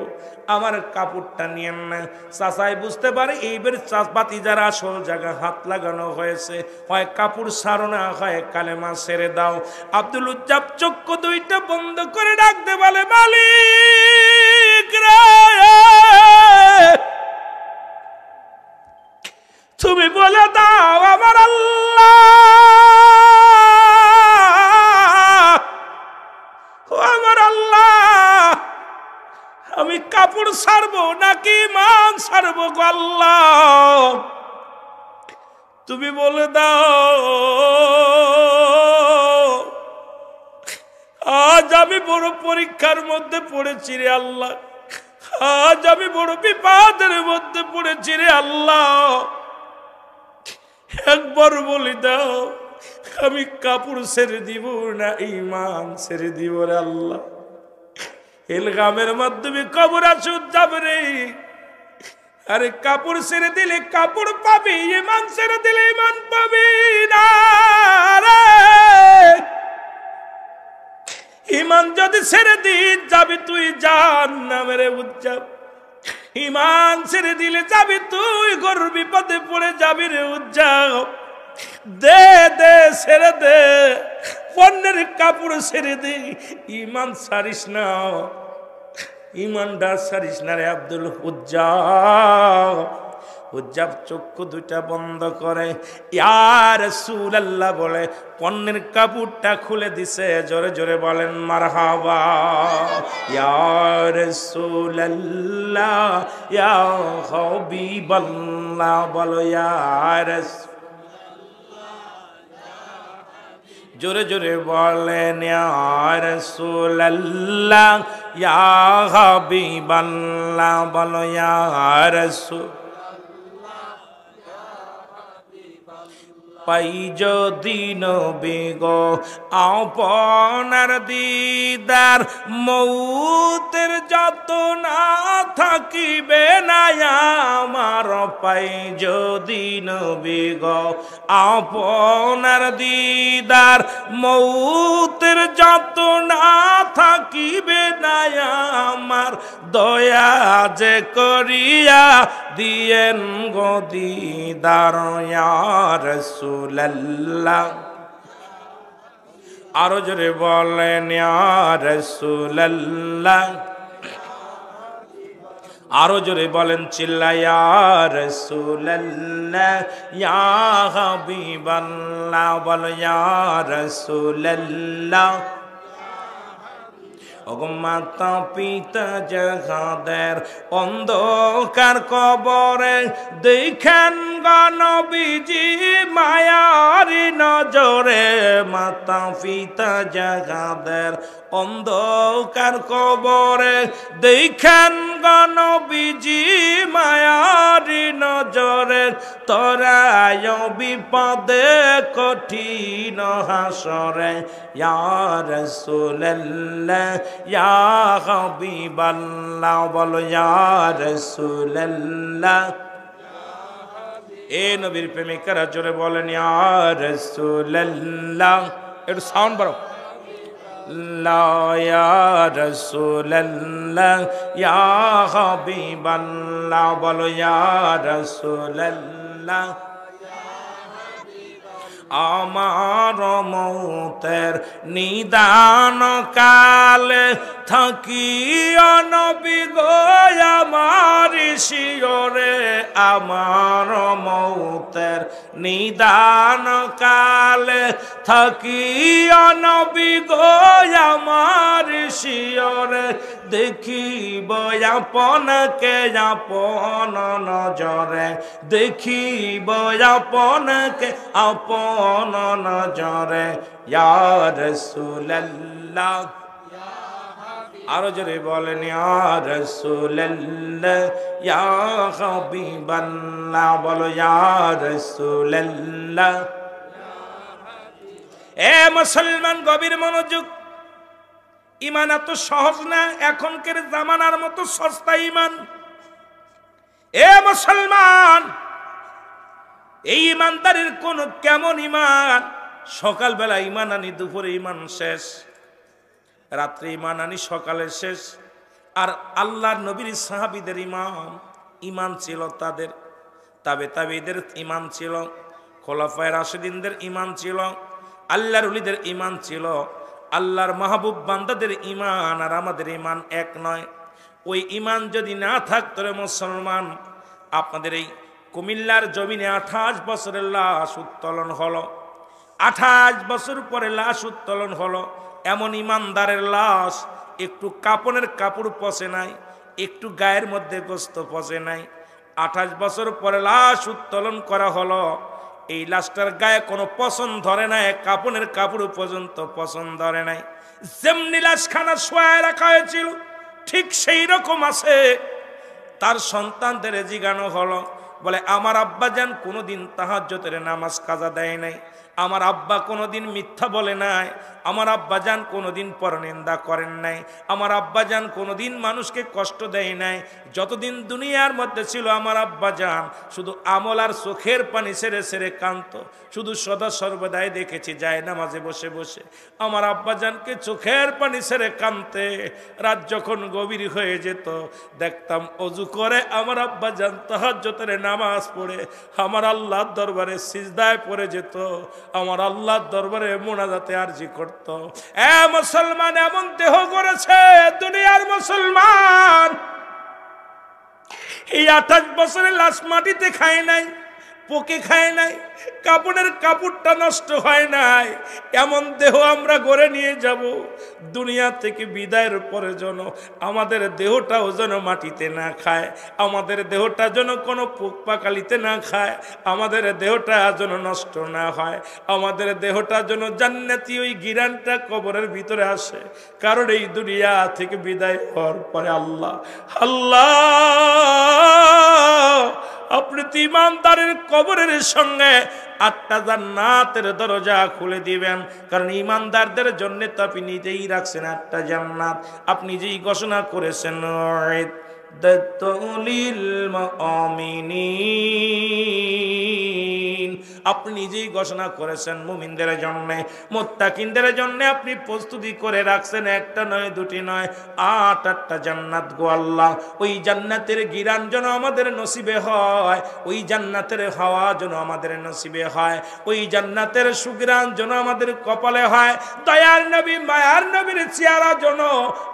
আমার কাপড়টা নিয়েন না। চাচাই বুঝতে পারে এইবার বাতিজার আসল জায়গা হাত লাগানো হয়েছে, হয় কাপড় ছাড়ো না হয় কালেমা ছেড়ে দাও। আব্দুল উজ্জাব চক্ষু দুইটা বন্ধ করে ডাকতে বলে, মালিক রে তুমি বলে দাও আমার আল্লাহ, আমার আল্লাহ আমি কাপড় ছাড়বো নাকি ইমান ছাড়বো গো আল্লাহ, তুমি বলে দাও। আজ আমি বড় পরীক্ষার মধ্যে পড়েছি রে আল্লাহ, আজ আমি বড় বিপদের মধ্যে পড়েছি রে আল্লাহ, একবার বলে দাও আমি কাপড় ছেড়ে দিব না ইমান ছেড়ে দিব রে আল্লাহ। এলগামের মাধ্যমে কবর আসুদ যাবে রে। আরে কাপড় ছেড়ে দিলে কাপড় পাবি, ইমান ছেড়ে দিলে ইমান পাবি না রে। ইমান যদি ছেড়ে দিস যাবি তুই জাহান্নামে উজ্জাব, ইমান ছেড়ে দিলে যাবি তুই ঘোর বিপদে পড়ে যাবি রে উজ্জাব। দে দে ছেড়ে দে, পণ্যের কাপড় ছেড়ে দে, ইমান ছাড়িস না, ইমানটা ছাড়িস না রে আব্দুল উজ্জাব। উজ্জাব চক্ষু দুইটা বন্ধ করে ইয়া রাসূলুল্লাহ বলে পণ্যের কাপড়টা খুলে দিছে। জোরে জোরে বলেন মারহাবা। ইয়া রাসূলুল্লাহ ইয়া হাবিবাল্লাহ, বলো ইয়া রাসূলুল্লাহ। জোরে জোরে বলেন ইয়া রাসূলুল্লাহ ইয়া হাবিবাল্লাহ, বলো ইয়া রাসূল। পাই যদি নবী গো আপনার দিদার, মৌতের যত না থাকিবে না আমার। পাই যদি নবী গো আপনার দিদার, মৌতের যত না থাকিবে না আমার। দয়া যে করিয়া দিয়েন গো দিদার ইয়া রাসূলুল্লাহ। আরো জোরে বলেন ইয়া রাসূলুল্লাহ, আরো জোরে বলেন চিল্লায়া ইয়া রাসূলুল্লাহ ইয়া হাবিবাল্লাহ, বলো ইয়া রাসূলুল্লাহ। ওগো মাতা পিতা যাহাদের অন্ধকার কবরে, দেখেন গো নবীজি মায়ারি নজরে। মাতা পিতা যাহাদের অন্ধকার কবরে, দেখেন গো নবীজি মায়ারি নজরে। তরায় বিপদে কঠিন হাসরে ইয়া রাসূলুল্লাহ ইয়া হাবিবাল্লাহ, বলো ইয়া রাসূলুল্লাহ। এ নবীর প্রেমিকারা জোরে বলেন ইয়া রাসূলুল্লাহ। একটু সাউন্ড বাড়াও। লা ইয়া রাসূলুল্লাহ ইয়া হাবিবাল্লাহ, বলো ইয়া রাসূলুল্লাহ। আমার মৌতের নিদান কালে থাকিও নবী গো আমার শিয়রে। আমার মৌতের নিদান কালে থাকিও নবী গো আমার শিয়রে। দেখিব আপনকে আপন নজরে, দেখিব আপনকে আপন নজরে ইয়া রাসূলুল্লাহ। আরো জোরে বলেন ইয়া রাসূলুল্লাহ ইয়া হাবিবাল্লাহ, বলো ইয়া রাসূলুল্লাহ। এ মুসলমান গভীর মনোযোগ, ঈমান এত সহজ না, এখনকার জামানার মতো সস্তা ঈমান। এ মুসলমান, এই ঈমানদারের কোন কেমন ঈমান, সকালবেলা ঈমান আনি দুপুরে ঈমান শেষ, রাত্রে ঈমান আনি সকালে শেষ। আর আল্লাহর নবীর সাহাবীদের ঈমান ছিল, তাদের তাবেঈদের ঈমান ছিল, খোলাফায়ে রাশিদিনদের ঈমান ছিল, আল্লাহর ওলিদের ঈমান ছিল। আল্লাহর মাহবুব বান্দাদের ঈমান আর আমাদের ঈমান এক নয়। ওই ঈমান যদি না থাকতো রে মুসলমান, আপনাদের এই কুমিল্লার জমিনে 28 বছরের লাশ উত্তোলন হলো, 28 বছর পরে লাশ উত্তোলন হলো। এমন ঈমানদারের লাশ একটু কাপনের কাপড় পচে নাই, একটু গায়ের মধ্যে গোস্ত পচে নাই। 28 বছর পরে লাশ উত্তোলন করা হলো, এই লাশটার গায়ে কোনো পছন্দ ধরে নাই, কাপনের কাপড় পর্যন্ত পছন্দ ধরে নাই। যেমনি লাশখানা শোয়ায় রাখা হয়েছিল ঠিক সেই রকম আছে। তার সন্তানদের জিজ্ঞানো হলো, বলে আমার আব্বাজান কোনোদিন তাহাজ্জুদের নামাজ কাজা দেয় নাই, আমার আব্বা কোনোদিন মিথ্যা বলে নাই, আমার আব্বাজান কোনোদিন পরনিন্দা করেন নাই, আমার আব্বাজান কোনোদিন মানুষকে কষ্ট দেয় নাই। যতদিন দুনিয়ার মধ্যে ছিল আমার আব্বাজান শুধু আমল আর চোখের পানি ছেড়ে ছেড়ে কাঁদত। শুধু সদা সর্বদাই দেখেছি যায় নামাজে বসে বসে আমার আব্বাজানকে চোখের পানি ছেড়ে কাঁদতে। রাত যখন গভীর হয়ে যেত দেখতাম অজু করে আমার আব্বাজান তাহাজ্জুদের নামাজ পড়ে আমার আল্লাহর দরবারে সিজদায় পড়ে যেত, আমার আল্লাহর দরবারে মোনাজাতে আরজি করত। এ মুসলমান, এমন দেহ করেছে দুনিয়ার মুসলমান, এই 28 বছরের লাশ মাটিতে খায় নাই, পোকে খায় নাই, কাপড়ের কাপড়টা নষ্ট হয় নাই। এমন দেহ আমরা গড়ে নিয়ে যাব দুনিয়া থেকে বিদায়ের পরে, যেন আমাদের দেহটাও যেন মাটিতে না খায়, আমাদের দেহটা যেন কোনো পোক পাকালিতে না খায়, আমাদের দেহটা যেন নষ্ট না হয়, আমাদের দেহটা যেন জান্নাতি ওই গিরানটা কবরের ভিতরে আসে। কারণ এই দুনিয়া থেকে বিদায় হওয়ার পরে আল্লাহ আপনি তো ঈমানদারের কবরের সঙ্গে 8টা জান্নাতের দরজা খুলে দিবেন। কারণ ঈমানদারদের জন্য তো আপনি নিজেই রাখছেন 8টা জান্নাত, আপনি নিজেই ঘোষণা করেছেন আপনি নিজেই ঘোষণা করেছেন মুমিনদের জন্য, মুত্তাকিনদের জন্য আপনি প্রস্তুতি করে রাখছেন। একটা নয়, দুটি নয়, 8টা জান্নাত গো আল্লাহ। ওই জান্নাতের গিরান যেন আমাদের নসিবে হয়, ওই জান্নাতের হাওয়া যেন আমাদের নসিবে হয়, ওই জান্নাতের সুগ্রাণ যেন আমাদের কপালে হয়। দয়ার নবী মায়ার নবীর চেহারা যেন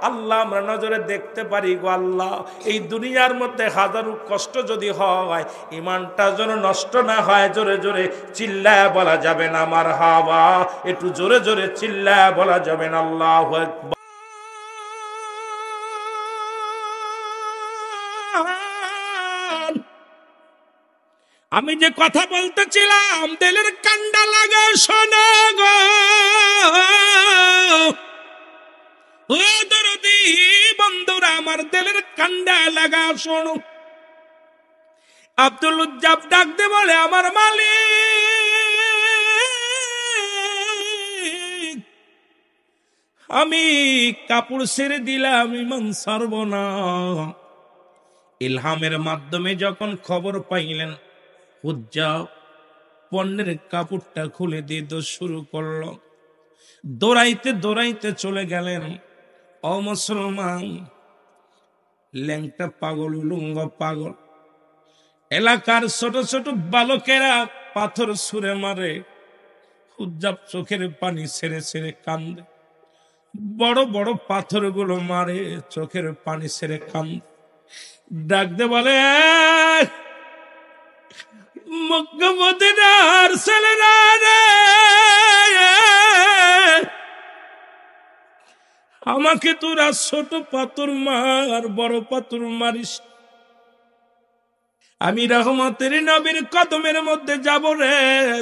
আল্লাহ আমরা নজরে দেখতে পারি গো আল্লাহ। এই দুনিয়ার মধ্যে হাজারো কষ্ট যদি হয়, ঈমানটা যেন নষ্ট না হয়। জোরে জোরে চিল্লায় বলা যাবে না মারহাবা, একটু জোরে জোরে চিল্লায় বলা যাবে না আল্লাহু আকবার। আমি যে কথা বলতেছিলাম দিলের কান্ডা লাগে শোনো গো, ও দরদি বন্ধুরা আমার দিলের কান্ডা লাগা শোনো। আব্দুল উজ্জাব ডাক দে বলে, আমার মালিক আমি কাপড় ছেড়ে দিলাম, ঈমান ছাড়ব না। ইলহামের মাধ্যমে যখন খবর পাইলেন, উজ্জাব পণ্যের কাপড়টা খুলে দিয়ে দোষ শুরু করলো। দৌড়াইতে দৌড়াইতে চলে গেলেন। ও মুসলমান, ল্যাংটা পাগল, লুঙ্গ পাগল, এলাকার ছোট ছোট বালকেরা পাথর ছুঁড়ে মারে, উজ্জাব চোখের পানি ছেড়ে ছেড়ে কান্দে। বড় বড় পাথরগুলো মারে, চোখের পানি ছেড়ে কান্দে। ডাক দে বলে, মক্কা মদিনার ছেলেরা রে, আমাকে তোরা ছোট পাথর মার, বড় পাথর মারিস। আমি রহমতের নবীর কদমের মধ্যে যাব রে,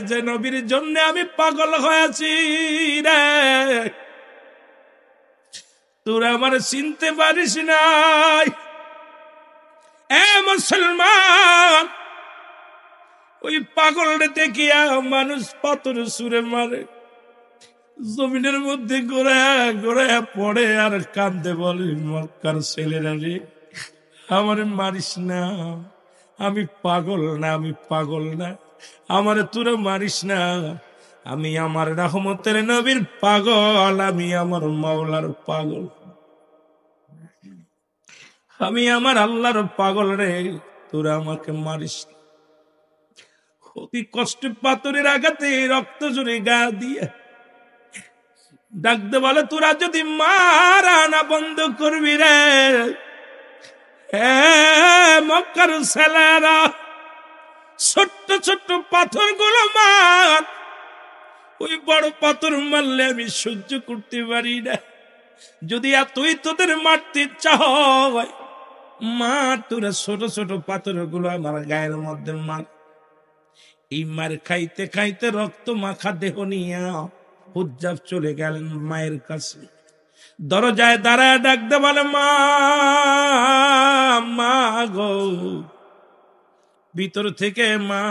যে নবীর জন্য আমি পাগল হয়েছি রে। তোরা আমার চিনতে পারিস নাই। এ মুসলমান, ওই পাগলটা দেখিয়া মানুষ পাথর সুরে মারে, জমিনের মধ্যে গোড়ায় গোড়ায় পড়ে আর কান্দে, বলে মক্কার ছেলেরা রে, আমারে মারিস না, আমি পাগল না, আমি পাগল না, আমারে তোরা মারিস না, আমি আমার রহমতের নবীর পাগল, আমি আমার মাওলার পাগল, আমি আমার আল্লাহর পাগল রে, তোরা আমাকে মারিস না। অতি কষ্টে পাথরের আঘাতে রক্ত জুড়ে গা দিয়ে ডাকতে বলে, তোরা যদি মারা না বন্ধ করবি রে, মক্কার ছেলেরা, ছোট্ট ছোট্ট পাথর গুলো মার, ওই বড় পাথর মারলে আমি সহ্য করতে পারি না, যদি এতই তোদের মারতে ইচ্ছা হয় মা, তোরা ছোট ছোট পাথর গুলো আমার গায়ের মধ্যে মার। এই মার খাইতে খাইতে রক্ত মাখা দেহ নিয়া হুজ্জাব চলে গেলেন মায়ের কাছে, দরজায় দাঁড়ায় ডাকতে বলে, মা, মা গো। ভিতর থেকে মা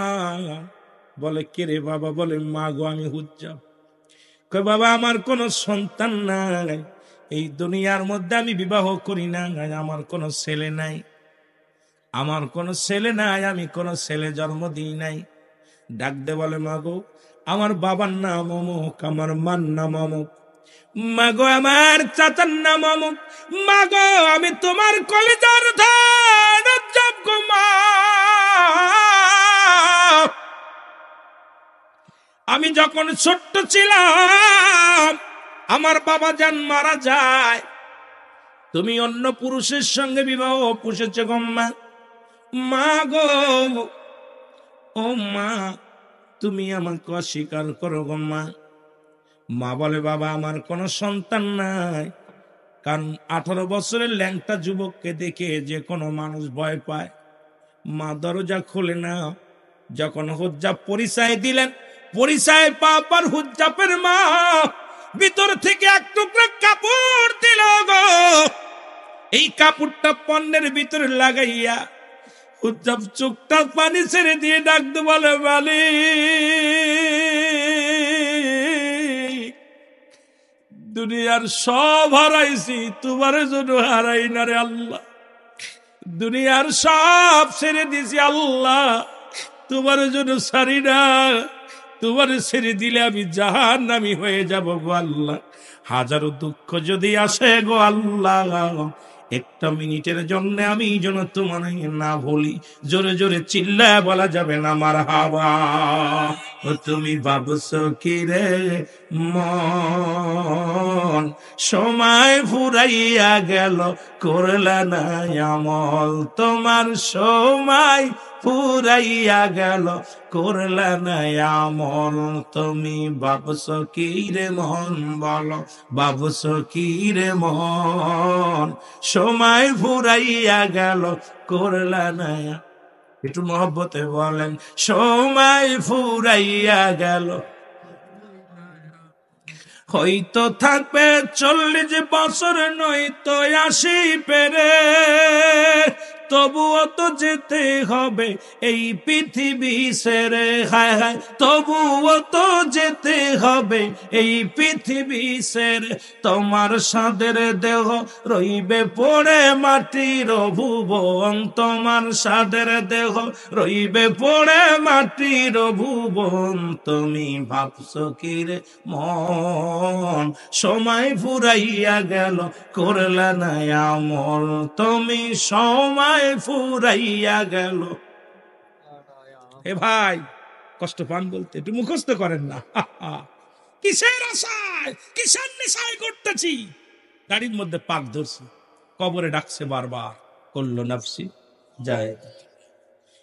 বলে, কে রে বাবা? বলে, মা গো, আমি হুজ্জাব। কয়, বাবা, আমার কোনো সন্তান নাই, এই দুনিয়ার মধ্যে আমি বিবাহ করি না, আমার কোনো ছেলে নাই, আমার কোনো ছেলে নাই, আমি কোনো ছেলে জন্ম দিই নাই। ডাক দে বলে, মা গো, আমার বাবার নাম অমুক, আমার মার নাম অমুক, মা গো, আমার চাচার নাম অমুক, মা গো, আমি তোমার কলিজার ধান হুজ্জাব গো মা। আমি যখন ছোট্ট ছিলাম আমার বাবা জান মারা যায়, তুমি অন্য পুরুষের সঙ্গে বিবাহ পুষেছ গো মা। মা গো, ও মা, তুমি আমাকে অস্বীকার করো গো মা। মা বলে, বাবা, আমার কোনো সন্তান নাই, কারণ 18 বছরের ল্যাংটা যুবককে দেখে যে কোনো মানুষ ভয় পায়। মা দরজা খুলে না। যখন হুজ্জাব পরিচয় দিলেন, পরিচয় পাবার হুজ্জাবের মা ভিতর থেকে এক টুকরা কাপড় দিল গো। এই কাপড়টা পণ্যের ভিতরে লাগাইয়া হুজ্জাব চোখটা পানি ছেড়ে দিয়ে ডাকতে বলে, বালি, দুনিয়ার সব হারাইছি, তোমার জন্য হারাই না রে আল্লাহ, দুনিয়ার সব ছেড়ে দিছি আল্লাহ, তোমার জন্য ছাড়ি না, তোমার ছেড়ে দিলে আমি জাহান্নামী হয়ে যাব গো আল্লাহ। হাজারো দুঃখ যদি আসে গো আল্লাহ, একটা মিনিটের জন্য আমি যেন তোমার না ভুলি। জোরে জোরে চিল্লায় বলা যাবে না মারহাবা। তুমি ভাবছো কি রে মন, সময় ফুরাইয়া গেল, করলা না আমল, তোমার সময় ফুরাইয়া গেল, করলা না আমল, তুমি ভাবছো কি রে মন, বলো ভাবছো কি রে মন, সময় ফুরাইয়া গেল, করলা না। একটু মহব্বতে বলেন, সময় ফুরাইয়া গেল। হয়তো থাকবে 40 বছর, নয়তো 80 পেরে, তবুও তো যেতে হবে এই পৃথিবী ছেড়ে। হায় হায়, তবুও তো যেতে হবে এই পৃথিবী ছেড়ে। তোমার সাদের দেহ রইবে পড়ে মাটির ভুবন, তোমার সাদের দেহ রইবে পড়ে মাটির ভুবন, তুমি ভাবছো কি রে মন, সময় ফুরাইয়া গেল, করলা না আমল, তুমি সময় ফুরাইয়া গেল। এ ভাই, কষ্ট পান বলতে একটু মুখস্থ করেন না। কিসের আশায়, কিসের নেশায় করতেছি, গাড়ির মধ্যে পাক ধরছি, কবরে ডাকছে বারবার, করলো নাফসি যায়।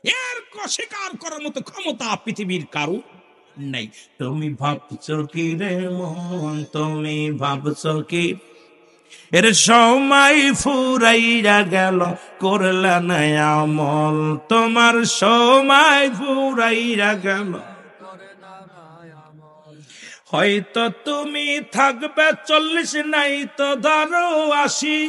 এর স্বীকার করার মতো ক্ষমতা পৃথিবীর কারো নেই। তুমি ভাবছো কি রে মন, তুমি ভাবছো কি, এর সময় ফুরাইয়া গেল, করলা না আমল, তোমার সময় ফুরাইয়া গেল। হয়তো তুমি থাকবে 40, নাই তো ধরো 80,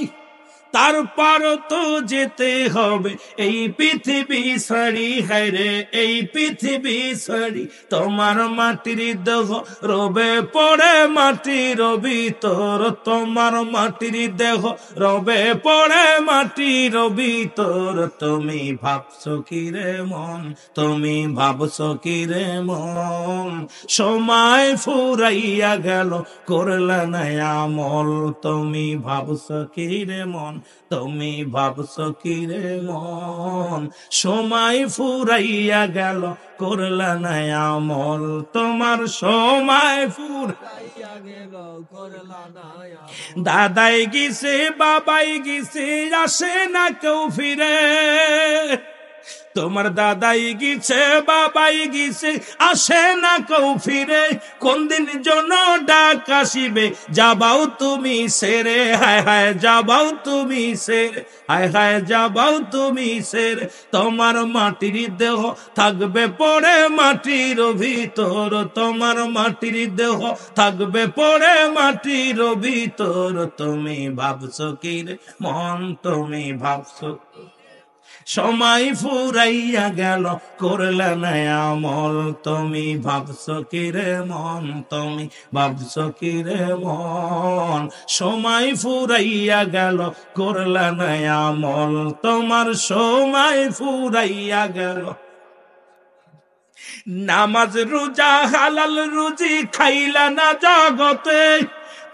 তারপর তো যেতে হবে এই পৃথিবী ছাড়ি। হায় রে এই পৃথিবী ছাড়ি, তোমার মাটির দেহ রবে পড়ে মাটির ভিতর, তোমার মাটির দেহ রবে পড়ে মাটির ভিতর। তুমি ভাবছো কি রে মন, তুমি ভাবছো কি রে মন, সময় ফুরাইয়া গেল করলা না আমল। তুমি ভাবছো কি রে মন, তুমি ভাবছো কি রে মন, সময় ফুরাইয়া গেল করলা না আমল। তোমার সময় ফুরাইয়া গেল করলা না আমল। দাদাই গেছে বাবাই গেছে, আসে না কেউ ফিরে। তোমার দাদাই গেছে বাবাই গেছে, আসে না কেউ ফিরে। কোন দিন জন ডাক আসিবে, যাবাও তুমি সেরে। হায় হায় যাবাও তুমি সেরে, হায় হায় যাবাও তুমি সেরে। তোমার মাটির দেহ থাকবে পড়ে মাটির ভিতর, তোমার মাটির দেহ থাকবে পড়ে মাটির ভিতর। তুমি ভাবছো কি রে মন, তুমি ভাবছো সময় ফুরাইয়া গেল করলে না আমল। তুমি ভাবছো কি রে মন, তুমি ভাবছো কি রে মন, সময় ফুরাইয়া গেল করলে না আমল। তোমার সময় ফুরাইয়া গেল। নামাজ রোজা হালাল রুজি খাইলা না জগতে,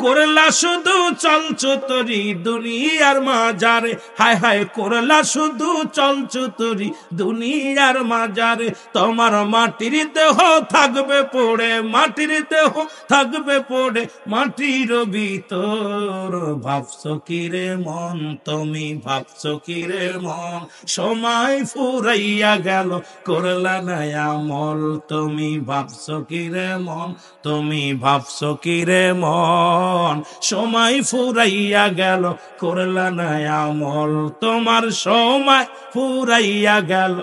করলা শুধু চলচুতরি দুনিয়ার মাজারে। হায় হায় করলা শুধু চলচুতরি দুনিয়ার মাজারে। তোমার মাটির দেহ থাকবে পড়ে, মাটির দেহ থাকবে পড়ে মাটির ভিতর। ভাবছো কি রে মন, তুমি ভাবছো কি রে মন, সময় ফুরাইয়া গেল করলা না আমল। তুমি ভাবছো কি রে মন, তুমি ভাবছো কি রে মন, সময় ফুরাইয়া গেল করলা না আমল। তোমার সময় ফুরাইয়া গেল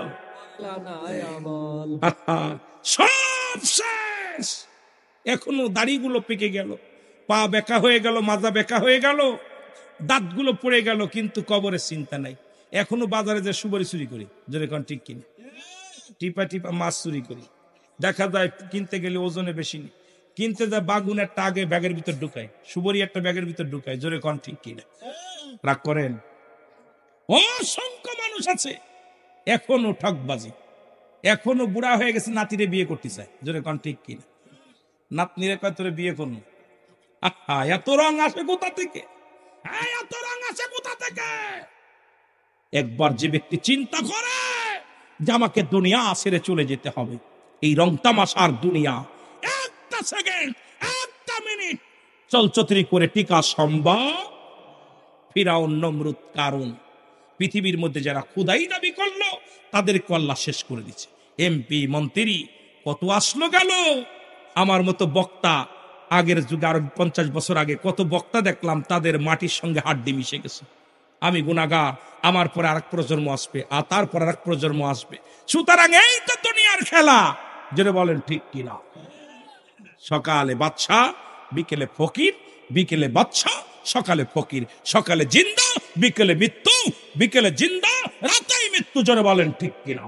সব শেষ। এখনো দাড়িগুলো পেকে গেল, পা বেঁকা হয়ে গেল, মাজা বেঁকা হয়ে গেল, দাঁতগুলো পড়ে গেল, কিন্তু কবরের চিন্তা নাই। এখনো বাজারে যে সুপারি চুরি করি, যেরকম ঠিক কিনে টিপা টিপা মাছ চুরি করি। দেখা যায় কিনতে গেলে ওজনে বেশি নেই, কিনতে যায় বাগুন একটা আগে ব্যাগের ভিতর ঢুকায়, সুবরি একটা ব্যাগের ভিতর ঢুকায়। জোরে কন ঠিক কিনা? রাগ করেন? অসংখ্য মানুষ আছে এখনো ঠকবাজি, এখনো বুড়া হয়ে গেছে, নাতিরে বিয়ে করতে চায়। জোরে কন ঠিক কিনা? নাতনিরে কয় তোরে বিয়ে করুন। আহা, এত রং আসে কোথা থেকে? এত রং আসে কোথা থেকে? একবার যে ব্যক্তি চিন্তা করে যে আমাকে দুনিয়া ছেড়ে চলে যেতে হবে, এই রং তামাশার দুনিয়া একটা সেকেন্ড, একটা মিনিট চলচত্রি করে টিকা সম্ভব? ফিরাউন, নমরুদ, কারুন, পৃথিবীর মধ্যে যারা খুদাই দাবি করলো তাদেরকে আল্লাহ শেষ করে দিচ্ছে। এমপি মন্ত্রী কত আসলো গেল। আমার মতো বক্তা আগের যুগে, আরো 50 বছর আগে কত বক্তা দেখলাম, তাদের মাটির সঙ্গে হাড্ডি মিশে গেছে। আমি গুনাহগার, আমার পরে আরেক প্রজন্ম আসবে, আর তারপর আরেক প্রজন্ম আসবে। সুতরাং এই তো দুনিয়ার খেলা। যেটা বলেন ঠিক কিনা? সকালে বাদশা, বিকেলে ফকির, বিকেলে বাদশা, সকালে ফকির, সকালে জিন্দা, বিকেলে মৃত্যু, বিকেলে জিন্দা, রাতেই মৃত্যু। জোরে বলেন ঠিক কিনা?